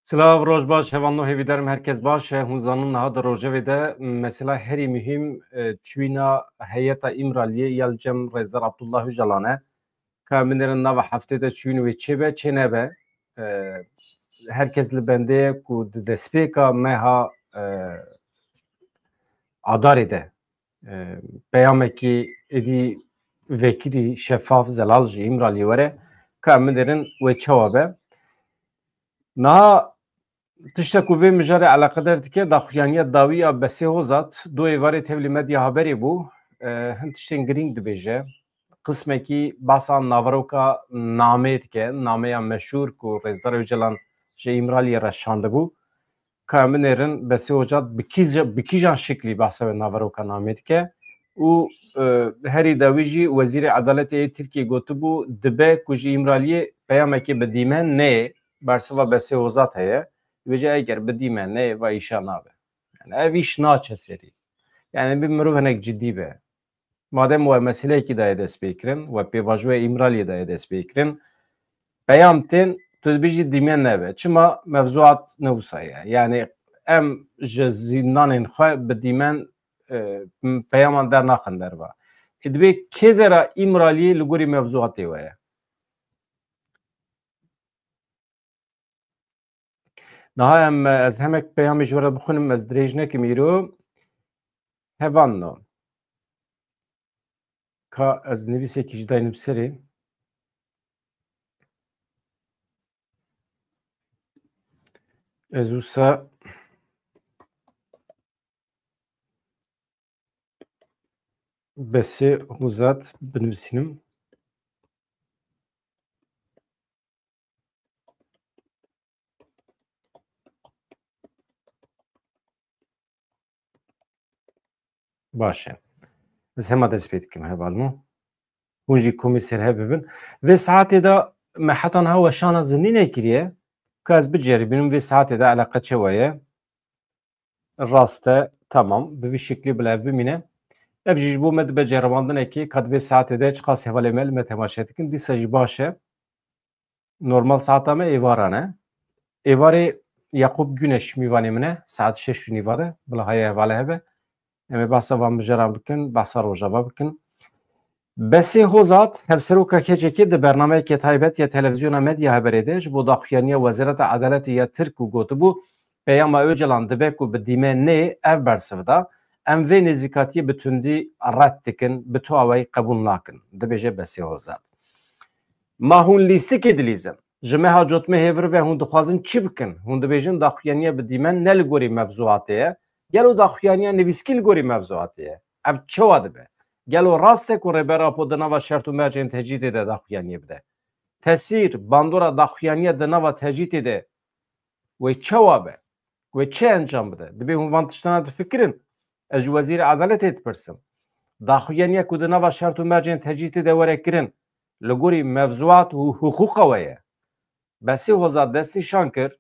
Silav roj baş, hevanno heviderim herkes baş. Hunzanın naha da rojeve de mesela heri mühim çüyna heyeta İmraliye yalcem Rezdar Abdullah Öcalan'e kamillerin nava haftede çüynu ve çebe çenebe herkesli bende ku despeka meha adaride peyameki edi vekili şeffaf zelalci İmraliye vere kamillerin ve çevabe naha tişta ku vê mijare eleqedar dike daxuyaniya dawiya besê hozat du êvarê tevlî medya haberê bû hin tiştên girîng dibêje qismekî basa navaroka namê dike nameya meşhûr ku Rezdar Öcalan ji İmraliyê re şandibû ka min êrin besê hozat bi kîjan şeklî basa ve navaroka namê dike û herî dawî jî Wezîrê Edaletê Tirkiye gotibû dibe ku ji İmraliyê peyamekê bi dîmen neyê bersiva besê hozat heye Vece eğer bedime ne ve işa nabe. Yani ev iş naçe seri. Yani bir mürüv henek ciddi be. Madem o mesele ki daye dest bekirin ve pevajwe İmraliye daye dest bekirin. Peyamtin tüdbiji dime nebe. Çıma mevzuat ne usaya. Yani em zindanın xwe bedimen peyaman der naxin derva. İdbe kedera İmraliye ligori mevzuatı ve. Naha em ez hemek peyamê ji were bixwînim ez dirêj nekim îro hevanno ka ez nivîsekî ji dayînim serê ez wisa besê hozat binivîsînim baş e ez hema dest pê dikim hevalno hûn jî komîser hebibin vê saetê de me hetan ha weşana zinînê kiriye ka ez biceribînim vê saetê de eleqa çawa ye rast e tamam bi vî şeklî bila ev bimîne ev jî ji bo me dibe ceribandinekê ka divê saetê de çiqas hevalê me li me temaşe dikin dîsa jî baş e normal saeta me êvaran e êvarê Yaqub Güneş mîvanê min e saet 6 nîvade bila heye hevalê hebe em ê behsa van mijeran bikin behsa rojava bikin besê hozat hevseroka keçekê di bernameyekê taybet ya televizyona medya haberê de ji bo daxuyaniya Wezareta Edaletê ya Tirk û gotibû peyama Öcalan dibe ku bi dîme nê ev bersiv da em vê nêzîkatiyê bi tundî red dikin bi tuawayî qebûl nakin dibêje besê hozat ma hûn lîstikê dilîzin ji meha cotmê hêvir ve hûn dixwazin çi bikin hûn dibêjin daxuyaniya bi dîmen ne li gorî mevzuatê ye gelo daxuyaniya nivîskî li gorî mevzuatê ye ev çawa dibe gelo rast e ku rêbera po di nava şert û mercên tecîdê de daxuyaniyê bide tesîr bandora daxuyaniya di nava tecîdê de wê çawa be wê çi encam bide dibê hûn van tiştana difikirin ez ji Wezîrê Edaletê dipirsim daxuyaniya ku di nava şert û mercên tecîdê de were kirin li gorî mevzuat û hukûqa we ye besê hozat destî şan kir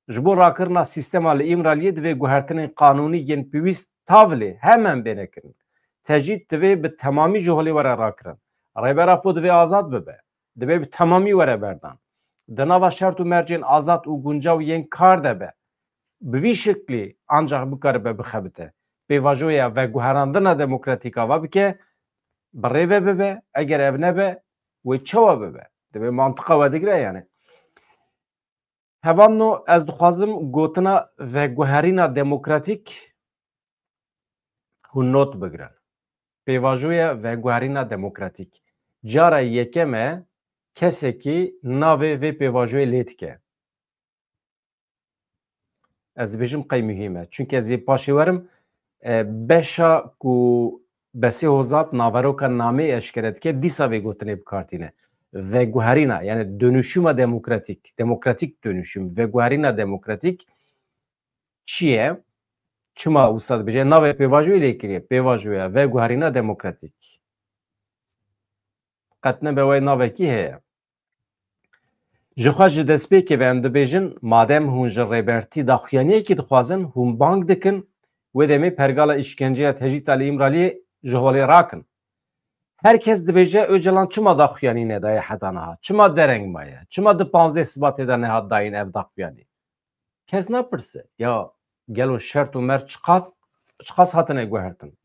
ji bo rakirina sîstema li İmraliyê divê guhertinên qanûnî yên pêwîst tavlê hemen bênekirin tecîd divê bi temamî ji holê were rakirin rêbera po divê azad bibe divê bi temamî were berdan di nava şert û mercên azad û guncaw yên kar de be bi vî şeklî ancak bikaribe bixebite pêvajoya veguherandina demokratîka ve bike bi rêve bibe eger ev nebe wê çawa bibe divê mantıqa we digire yani hevanno ez dixwazim gotina veguherîna demokratîk hûn not bigirin pêvajoya veguherîna demokratîk cara yekem e kesekî navê vê pêvajoyê lê dike ez dibêjim qey mühîm e çünkü ez ê paşê werim beşa ku besê hozat naveroka namê eşkere dike dîsa vê gotinê bikartîne veguherîna yani dönüşüma demokratik dönüşüm veguherîna demokratik çi ye çima wisa dibêje navê pêvajoyê lê kiriye pêvajoya veguherîna demokratik qet nebe wê navekî heye ji xwe ji destpêkê ve em dibêjin madem hûn ji rêbertî daxuyaniyekê dixwazin hûn bang dikin wê demê pergala îşkenceya tecîta li İmraliyê ji holê rakin herkes dibêje Öcalan çima daxuyanî nedaye heta niha çima dereng maye çima di 15 Sibatê de nehat dayîn ev daxuyanî kes napırse ya gelo şert û mer çiqas hatine guhertin.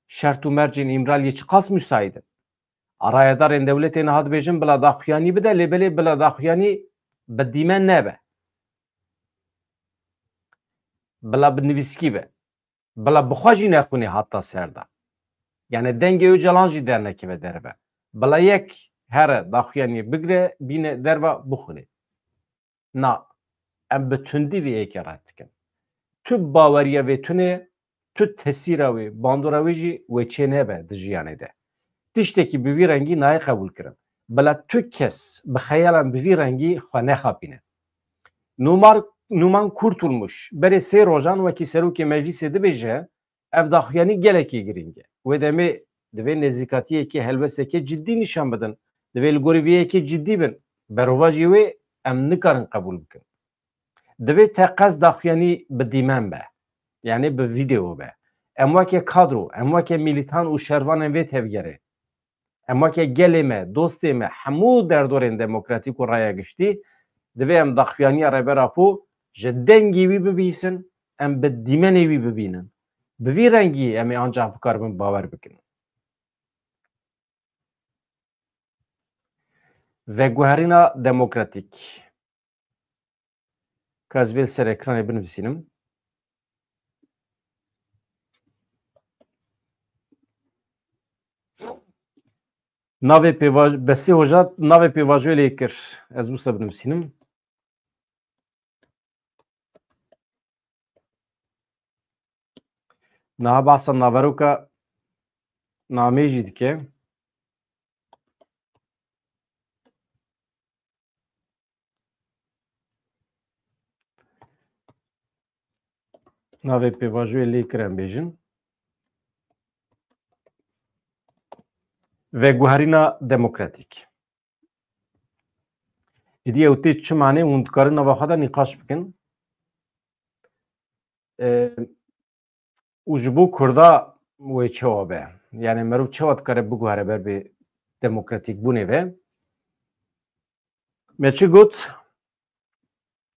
Şert û mercên îmraliyê çiqas müsaidin. Arayedarên devletên hat bêjin bila daxuyanî bide lêbelê bila daxuyanî bi dîmen nebe. Bila bi nivîskî be. Bila bixwe jî nexwînê hatta serda. Yani dengê wê calan jî dernekeve derve. Bila yek here daxuyanî bigire bîne derve bixwîne. Na em bi tundî vê yekê ret dikin. Tu baweriya vê tunê, tu tesîra wê, bandora wê jî wê çê nebe di jiyanê de. Tiştekî bi vî rengî nayê qebûl kirin. Bila tu kes bi xeyalan bi vî rengî xwe nexapîne. Numan Kurtulmuş berê sê rojan wekî serokê meclîsê dibêje ev daxuyanî gelekî giring e. Wê demê divê nêzîkatiyekê helwesekê ciddî nîşan bidin. Divê li gorî vê yekê ciddî bin. Berova jî wê em nikarin qebûl bikin. Divê te qez daxuyanî bi dîmen be. Yani bi vîdeo be. Em weke kadro, em weke militan û şervanên vê tevgerê. Em weke gelê me, dostê me, hemû derdorên demokratîk û raya giştî divê em daxuyaniya Rebera Pû ji dengê wî bibîsin, em bi dîmenê wî bibînin. Bi vî rengî em ê ancak bikaribin bawer bikin. Veguherîna demokratîk. Ez vê ser ekranê binivîsînim. Navê besê hoja navê pêvajoyê lê kir. Ez wisa binivîsînim. Niha behsa naveroka namê jî dike. Navê pêvajoyê lê kir em bêjin. Veguherîna demokratîk. Êdî ew tê çi manê hûn dikarin nava xwe de nîqaş bikin. û ji bo Kurda wê çawa be. Yani merov çawa dikare biguhere ber bê demokratîkbûnê ve. Me çi got?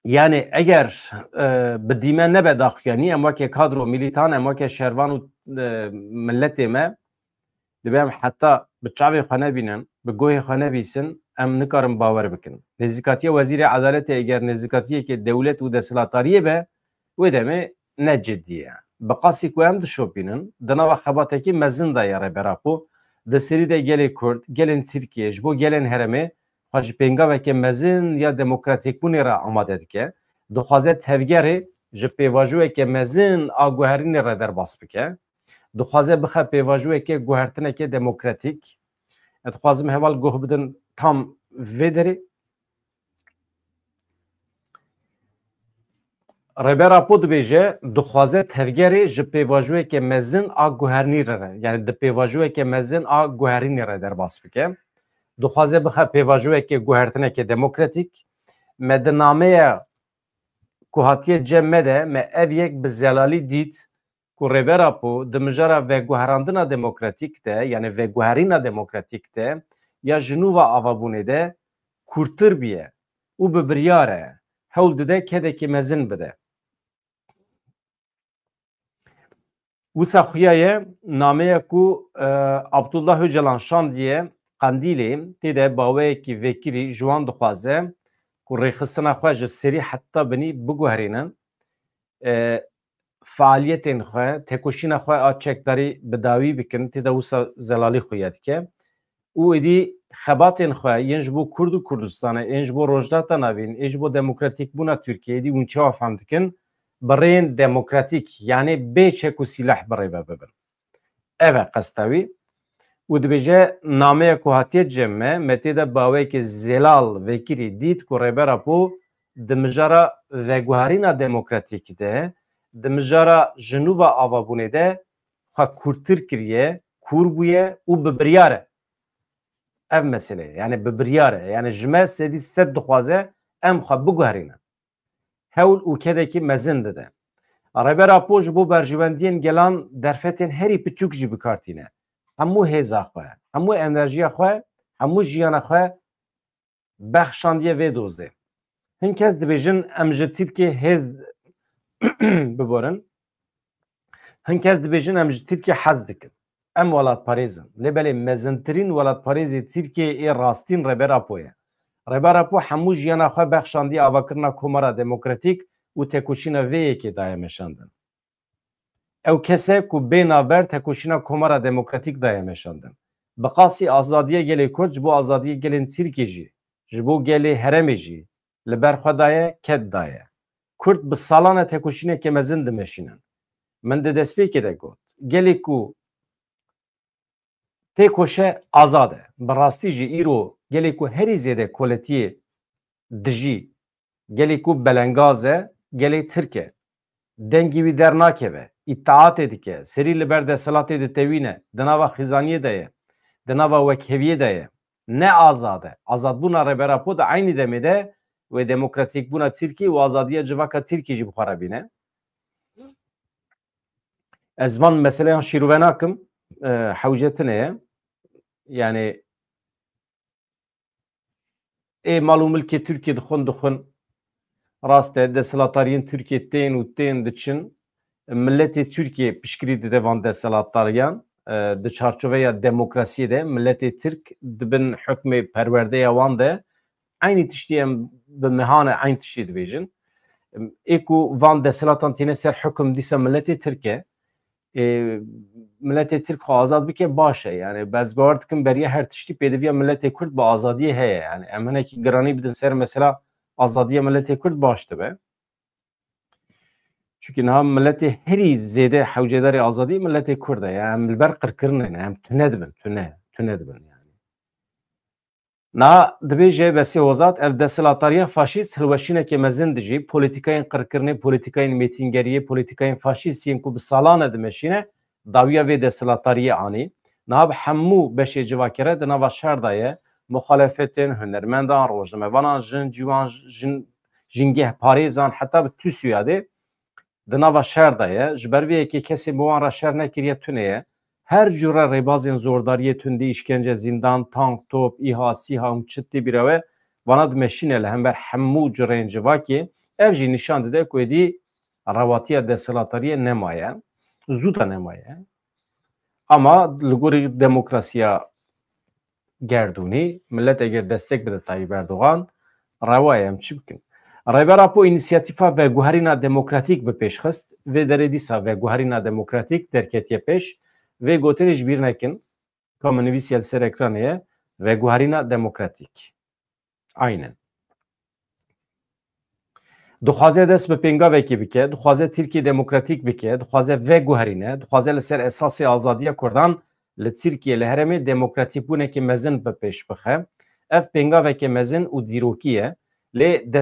Yani eger bi dîmen nebe daxuyanî em weke kadro militan, em weke şervan û milletê me dibe em heta bi çavê xwe nebînin, bi goyê xwe nebîsin, em nikarin bawer bikin. Nêzîkatiya Wezîrê Edaletê eger nêzîkatiyekê dewlet û deshilatdariyê be, wê demê ne ciddî ye. Bi qasî ku em dişopînin, di nava xebatekî mezin de ye Rebera Pû, di serî de gelê Kurd, gelên Tirkiye, ji bo gelên herêmê xwe ji pêngaveke mezin ya demokratîkbûnê re amade dike. Dixwaze tevgerê ji pêvajoyeke mezin a guherînê re derbas bike. Dixwaze bixe pêvajoyeke guhertineke demokratîk. Dixwazim heval guh bidin tam vê derê. Rebera Pû dibêje dixwaze tevgerê ji pêvajoyeke mezin a guhernî re, yani di pêvajoyeke mezin a guherînê re derbas bike. Dixwaze bixe pêvajoyeke guhertineke demokratîk. Me di nameya ku hatiye cem me de me ev yek bi zelalî dît ku Rebera Pû di mijara veguherandina demokratîk de, yani veguherîna demokratîk de ya ji nûva avabûnê de kûrtir bîye û bi biryar e hewl dide kedekî mezin bide. Wisa xuya ye nameya ku Abdullah Öcalan şandiye Qandîlê tê de baweyekî vekirî ji wan dixwaze ku rêxistina xwe ji serî heta binî biguherînin, faaliyetên xwe, tekoşîna xwe a çekdarî bi dawî bikin, tê de wisa zelalî xuya dike. û êdî xebatên xwe yên ji bo Kurd û Kurdistanê, yên ji bo rojdata navîn, yên ji bo demokratîkbûna Tirkiyeyê êdî hûn çawa fehm dikin bi rêyên demokratîk, yani bê çek û sîlah bi rê ve bibin. Ev e qesta wî. û dibêje nameya ku hatiye cem me tê de baweyekê zelal vekirî dît ku Rebera Pû di mijara veguherîna demokratîk de, di mijara ji nûva avabûnê de xwe kûrtir kiriye, kûr bûye û bi biryar e. Ev mesele ye, yani bi biryar e. Yani ji me sedî sed dixwaze em xwe biguherînin. Hewl û kedekî mezin dide. Rebera Pû ji bo berjivendiyên gelan derfetên herî piçûk jî bikartîne. Hemû hêza xwe, hemû enerjiya xwe, hemû jiyana xwe bexşandiye vê dozê. Hinkez dibêjin em ji Tirkiye hêz biborin. Hinkez dibêjin em ji Tirkiye hez dikin. Em welatparêzin. Lêbelê mezintirîn welatparêzê Tirkiyeyê rastîn Rebera Po ye. Rebera Po hemû jiyana xwe bexşandiye avakirina Komara Demokratîk û tekoşîna vê yekê daye meşandin. Ew kese ku bênaber tekoşîna Komara Demokratîk daye meşandin. Bi qasî azadiya gelê Kurd ji bo azadiya gelên Tirkiye jî, ji bo gelê herêmê jî li ber xwe daye ket daye. Kurd bi salana tekoşînekê mezin dimeşînin. Min di destpêkê de got. Gelê ku tê koşe azad e. Bi rastî jî îro gelê ku herî zêde koletiyê dijî, gelê ku belengaz e, gelê Tirk e. Dengî wî dernakeve, îtaatê dike, serî li ber deselatê ditewîne, di nava xîzaniyê de ye, di nava wekheviyê de ye. Ne azad e. Azadbûna Rebera Po da aynî demê de wê demokratîkbûna Tirkiye û azadiya civaka Tirkiye jî bixwe re bîne. Ez van meseleyan şîrove nakim, hewce tune ye. Yani mal û milkê Tirkiye dixwin rast e deselatariyên Tirkiye tên û tên diçin milletê Tirkiye piştgirî dide van deselatariyan di çarçoveya demokrasiyê de milletê Tirk dibin hukmê perwerdeya wan de aynî tiştî em bi mihane aynî tiştî dibêjin. Ê ku van deselatan tîne ser hukm dîsa milletê Tirk e, milletê Tirk xwe azad bike baş e. Yani bez bawer dikim beriya her tiştî pêdiviya milletê Kurd bi azadiyê heye. Yani em hinekî giranî bidin ser mesela azadiya milletê Kurd baş dibe. Çünkü niha milletê herî zêde hewcedarê azadî milletê Kurd e. Yani em li ber qirkirinê ne, em tune dibin, tune dibin yani. Na dibêje besê hozat ev deselatariya faşîst hilweşînekê mezin dijî polîtikayên qirkirinê, polîtikayên mîtîngeriyê, polîtikayên faşîstiyên ku bi salan e dimeşîne dawiya vê deselatariyê anî. Niha bi hemû beşê civakê re di nava şer de ye muxalefetên, hunermendan, rojnamevanan, jin, ciwan, jingeh parêzan heta bi tûsûya de di nava şer de ye. Ji ber vê yekê kesê bi wan re şer nekiriye tune ye. Her cüre rêbazên zordariyê tundî, işkence, zindan, tank, top, îha, sîha û çittî bîreve vana dimeşîne li hember hemû cureyên civakê. Ev jî nîşan dide ku êdî rewatiya deselatariyê nemaye. Zû da nemaye. Ama li gorî demokrasiya gerdûnî millet eger destek bide Tayyip Erdogan rewaye em çi bikin. Rebera Po înisiyatîfa veguherîna demokratîk bi pêşxist vê derê dîsa veguherîna demokratîk derketiye pêş vê gotinê ji bîr nekin ka min nivîsiye li ser ekranê ye veguherîna demokratîk. Aynen. Dixwaze dest bi pêngavekê bike, dixwaze Tirkiye demokratîk bike, dixwaze veguherîne, dixwaze li ser esasê azadiya Kurdan li Tirkiye li herêmê demokratîkbûnekê mezin bi pêş bixe. Ev pêngavekê mezin û dîrokî ye. Lê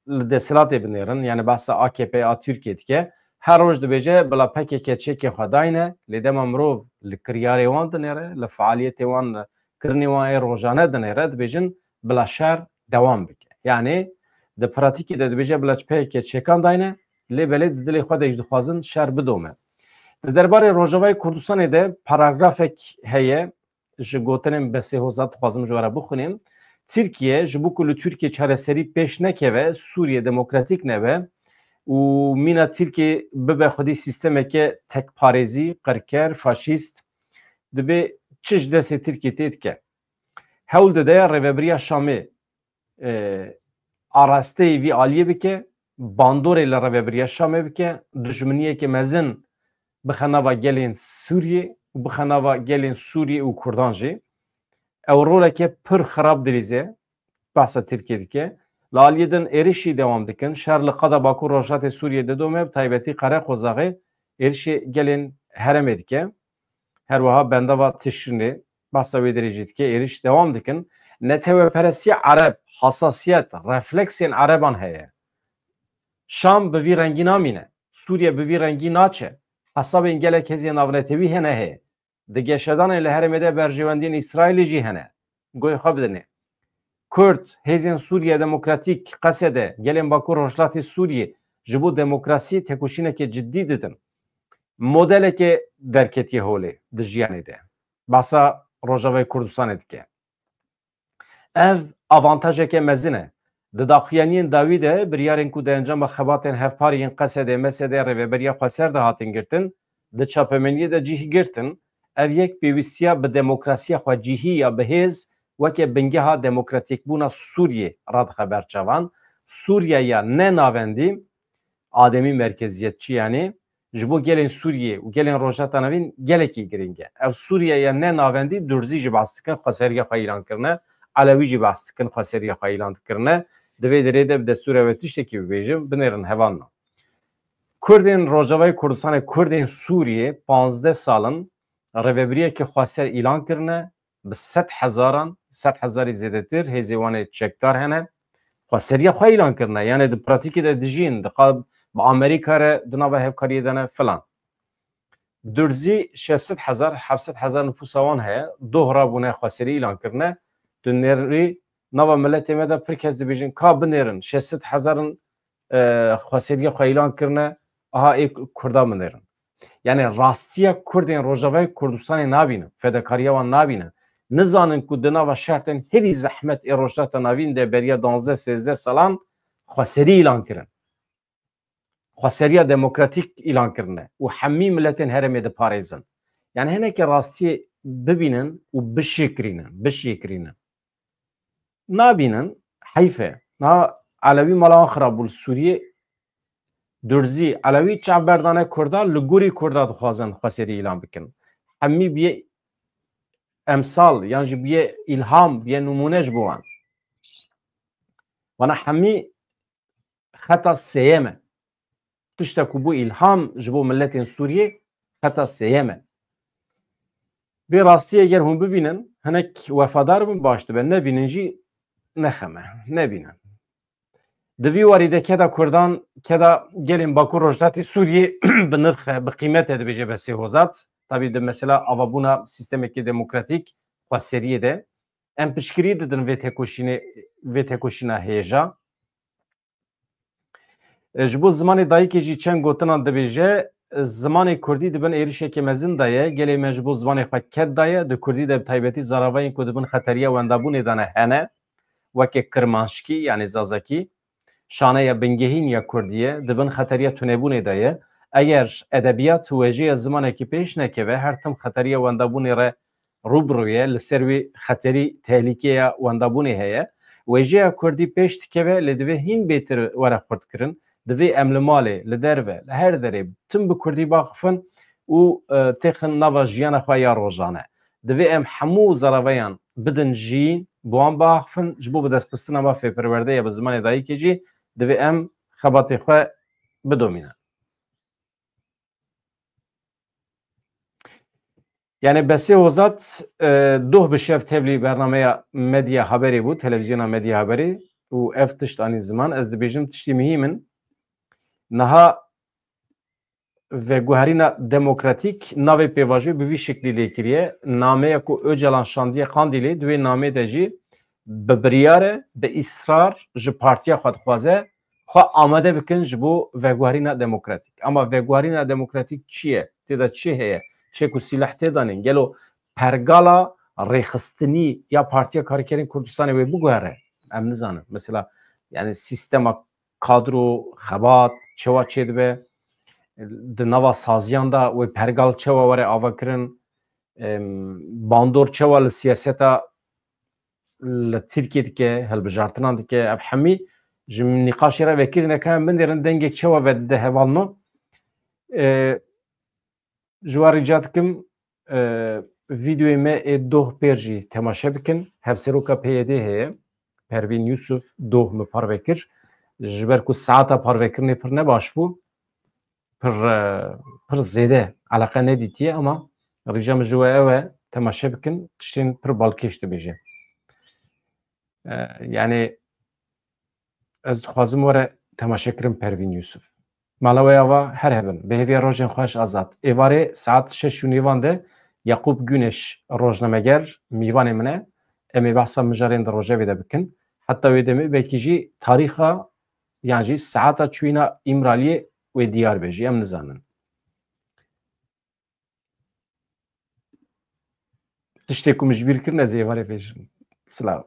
deselatê binêrin, yani behsa AKP a Tirkiye dike. Her roj dibêje bila PKK çekê xwe dayne, lê dema mirov li kiryarê wan dinêre, li fealiyetê wan, li kirinê wan ê rojane dinêre, dibêjin bila şer dewam bike. Yani di pratikê de dibêje bila PKK çekan dayne, lê belê di dilê xwe de jî dixwazin şer bidome. Di derbarê Rojavayê Kurdistanê de paragrafek heye, ji gotinên besê hozat dixwazim ji we re bixwînim. Tirkiye ji bo ku li Tirkiye çareserî pêş nekeve, Sûriye demokratîk nebe û mîna Tirkiye bibe xwedî sîstemeke tekparêzî, qirker, faşîst dibe çi ji destê Tirkiye tê dike. Hewl dide rêveberiya Şamê arasteyê vî aliyê bike, bandorê li rêveberiya Şamê bike, dijminiyekê mezin bixe nava gelên Sûriye û bixe nava gelên Sûriye û Kurdan jî. Ew roleke pir xirab dilîze behsa Tirkiye dike. Li aliyê din êrişî dewam dikin. Şer li qeda Bakur Rojatê Sûriye de dome, taybetî Qereqozaxê êrişê gelên herêmê dike. Her wiha bendava Tişrinê behsa wê derê jî dike, êriş dewam dikin. Netewperestiya Ereb, hasasiyet, refleksên Ereban heye. Şam bi vî rengî namîne. Sûriye bi vî rengî naçe. Hesabên gelek hêzên navnetewî hene heye. Di geşedanê li herêmê de berjewendiyên İsraîlê jî hene. Goy xwe bidine. Kurd, hêzên Sûriye Demokratîk qesede gelên Bakur Rojatê Sûriye ji bo demokrasî tekoşîneke ciddî didin. Modeleke derketiye holê di jiyanê de. Behsa Rojavayê Kurdistanê dike. Ev avantajeke mezin e. Di daxuyaniyên dawî de biryarên ku di encama xebatên hevpariyên Qesedê, Mesedê rêveberiya Xweser de hatin girtin, di çapemeniyê de cihî girtin. Ev yek pêwistiya bi demokrasiya xwe cihî ya bihêz weke bingeha demokratîkbûna Sûriyê radixeber çavan. Sûriyaya ne navendî ademî merkeziyetçî yani ji bo gelên Sûriyê û gelên Rojhata Navîn gelekî giring e. Ev Sûriyaya ne navendî Durzî jî behs dikin xweseriya xwe îlan kirine, Elewî jî behs dikin xweseriya xwe îlan kirine. Divê derê de bi destûra ve tiştekî bibêjim binêrin hevanna. Kurdên Rojavayê Kurdistanê Kurdên Sûriyê 15 salin rêveberiyekî xweser îlan kirine bi 100 hezaran 100 hezarî zêdetir hêzê wan ê çekdar hene xweseriya xwe îlan kirine yani di pratikê de dijîn diqa bi Amerîka re di nava hevkariyê de ne filan. Durzî 600 hezar 700 hezar nüfusa wan heye doh rabûne xweserî îlan kirine di nêrî nava milletê me de pir kes dibêjin ka binêrin 600 hezarin xweseriya xwe îlan kirine aha ê Kurda binêrin. Yani rastiya Kurdên Rojavayê Kurdistanê nabînin, fedakariya wan nabînin. Nizanin ku di nava şertên herî zehmet ê Rojhata Navîn de beriya 12-13 salan xweserî îlan kirin. Xweseriya demokratîk îlan kirine û hemî milletên herêmê diparêzin. Yani hinekî rastiyê bibînin û bişêkirînin. Nabînin heyf e. Niha Elewî mala wan xirab bû li Sûriyê Durzî Elewî çav berdane Kurda li gorî Kurda dixwazin xweserî îlan bikin. Hemî bîye emsal yan jî bîye îlham bîye numûne ji bo wan. Wana hemî xeta sêyem e. Tiştek ku bû îlham ji bo milletên Sûriyê xeta sêyem e. Vê rastiyê eger hûn bibînin hinek wefadar bin baş dibe nebînin jî nexeme nebînin. Di vî warî de keda Kurdan keda gelên Bakur Rojdatê Sûriyê bi nirxe bi qîmetê dibêje be sêhozat tabî di mesela avabûna sîstemekî demokratîk xweseriyê de em piştgirî didin vê tekoşîna hêja. Ji bo zimanê dayîkê jî çend gotinan dibêje zimanê Kurdî dibin êrişekê mezin daye gelê me ji bo zimanê xwe ket daye di Kurdî de bi taybetî zaravayên ku dibin xeteriya wendabûnê de ne hene weke Kirmanşkî yani Zazakî şaneya bingehîn ya Kurdiyê dibin xeteriya tunebûnê de ye eger edebiyat û wêjeya zimanekî pêş nekeve her tim xeteriya wendabûnê re rûbirû ye li ser wê xeterî tehlîkeya wendabûnê heye wêjeya Kurdî pêş dikeve lê divê hîn bêtir were xurtkirin divê em li malê li derve li her derê tim bi Kurdî baxifin û têxin nava jiyana xwe ya rojane divê em hemû zeraveyan bidin jîn bi wan baxifin ji bo bi destxistina mafê bi zimanê dayîkê jî divê em xebatê xwe bidomînin. Yani besê hozat doh bi şev tevlî bernameya medya haberê bû televizyona medya haberê û ev tişt anî ziman ez dibêjim tiştî mihîmin niha veguherîna demokratîk navê pêvajî bi vî şeklî lêkiriye nameya ku Öcalan şandiye Qandîlê di wê namê de jî bi biryare bi îsrar ji partiya xwe dixwaze xwe amade bikin ji bo veguherîna demokratîk. Ama veguherîna demokratîk çi ye? Têda çi heye? Çê ku sîlah tê danîn gelo pergala rêxistinî ya Partiya Karkerên Kurdistanê wê biguhere em nizanin. Mesela yani sistema kadro xebat çawa çê dibe di nava saziyan da wê pergal çawa were avakirin bandor çawa li siyaseta li Tirkiye dike hilbijartinan dike ev hemî ji nîqaşê re vekirîne ka em binêrin dengek çawa vedide hevalno ji wan rica dikim vîdyoyê me ê doh pêr jî temaşe bikin hevseroka PYD heye Pervîn Yusuf doh min parvekir ji ber ku saeta parvekirinê pir nebaş bû pir zêde eleqe nedîtiye ama rîca min ji we ew e temaşe bikin tiştên pir balkêş dibêje. Yani ez dixwazim were temaşekirin Pervîn Yusuf. Mala we ava her hebin bi hêviya rojên xweş azad. Êvarê saet 6 û nîvan de Yaqûb Güneş rojnameger mîvanê min e em ê behsa mijarên di rojevê de bikin. Heta wê demê belkî jî tarîxa yan jî saeta çûyîna îmraliyê wê diyar be jî em nizanin. Tiştê ku min ji bîr kirin ez ê êvarê bêjim. Silav.